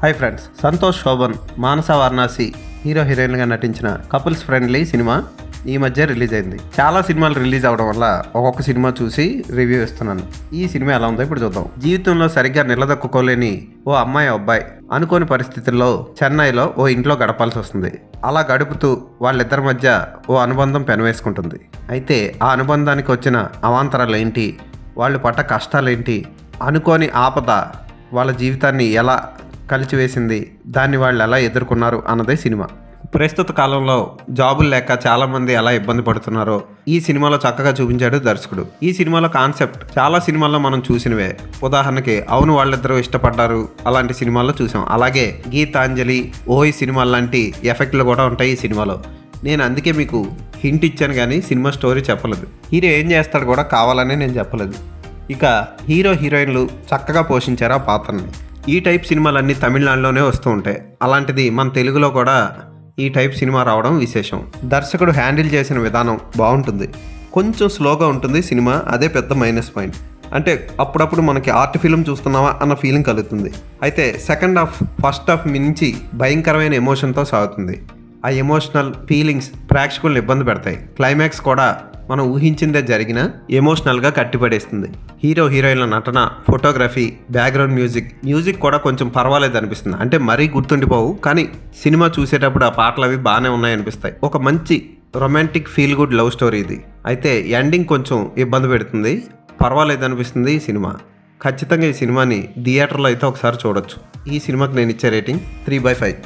Hi friends, Santosh Shobhan, మానస Varanasi hero హీరోయిన్గా నటించిన couples friendly cinema ఈ మధ్య రిలీజ్ అయింది. చాలా సినిమాలు రిలీజ్ అవడం వల్ల ఒక్కొక్క సినిమా చూసి రివ్యూ ఇస్తున్నాను. ఈ సినిమా ఎలా ఉందో ఇప్పుడు చూద్దాం. జీవితంలో సరిగ్గా నిలదొక్కుకోలేని ఓ అబ్బాయి అనుకోని పరిస్థితుల్లో చెన్నైలో ఓ ఇంట్లో గడపాల్సి వస్తుంది. అలా గడుపుతూ వాళ్ళిద్దరి మధ్య ఓ అనుబంధం పెనవేసుకుంటుంది. అయితే ఆ అనుబంధానికి వచ్చిన అవాంతరాలు ఏంటి, వాళ్ళు పడ్డ కష్టాలేంటి, అనుకోని ఆపద వాళ్ళ జీవితాన్ని ఎలా కలిచివేసింది, దాన్ని వాళ్ళు ఎలా ఎదుర్కొన్నారు అన్నదే సినిమా. ప్రస్తుత కాలంలో జాబులు లేక చాలామంది ఎలా ఇబ్బంది పడుతున్నారో ఈ సినిమాలో చక్కగా చూపించాడు దర్శకుడు. ఈ సినిమాలో కాన్సెప్ట్ చాలా సినిమాల్లో మనం చూసినవే. ఉదాహరణకి అవును వాళ్ళిద్దరూ ఇష్టపడ్డారు అలాంటి సినిమాల్లో చూసాం. అలాగే గీతాంజలి, ఓయ్ సినిమాలు లాంటి ఎఫెక్ట్లు కూడా ఉంటాయి ఈ సినిమాలో. నేను అందుకే మీకు హింట్ ఇచ్చాను కానీ సినిమా స్టోరీ చెప్పలేదు. హీరో ఏం చేస్తాడు కూడా కావాలని నేను చెప్పలేదు. ఇక హీరో హీరోయిన్లు చక్కగా పోషించారు ఆ పాత్రని. ఈ టైప్ సినిమాలన్నీ తమిళనాడులోనే వస్తూ ఉంటాయి. అలాంటిది మన తెలుగులో కూడా ఈ టైప్ సినిమా రావడం విశేషం. దర్శకుడు హ్యాండిల్ చేసిన విధానం బాగుంటుంది. కొంచెం స్లోగా ఉంటుంది సినిమా, అదే పెద్ద మైనస్ పాయింట్. అంటే అప్పుడప్పుడు మనకి ఆర్ట్ ఫిల్మ్ చూస్తున్నావా అన్న ఫీలింగ్ కలుగుతుంది. అయితే సెకండ్ హాఫ్ ఫస్ట్ హాఫ్ మించి భయంకరమైన ఎమోషన్తో సాగుతుంది. ఆ ఎమోషనల్ ఫీలింగ్స్ ప్రేక్షకులను ఇబ్బంది పెడతాయి. క్లైమాక్స్ కూడా మనం ఊహించిందే జరిగినా ఎమోషనల్గా కట్టిపడేస్తుంది. హీరో హీరోయిన్ల నటన, ఫోటోగ్రఫీ, బ్యాక్గ్రౌండ్ మ్యూజిక్ కూడా కొంచెం పర్వాలేదు అనిపిస్తుంది. అంటే మరీ గుర్తుండిపోవు, కానీ సినిమా చూసేటప్పుడు ఆ పాటలు అవి బాగానే ఉన్నాయనిపిస్తాయి. ఒక మంచి romantic feel good love story ఇది. అయితే ఎండింగ్ కొంచెం ఇబ్బంది పెడుతుంది. పర్వాలేదు అనిపిస్తుంది ఈ సినిమా. ఖచ్చితంగా ఈ సినిమాని థియేటర్లో అయితే ఒకసారి చూడొచ్చు. ఈ సినిమాకి నేను ఇచ్చే రేటింగ్ 3/5.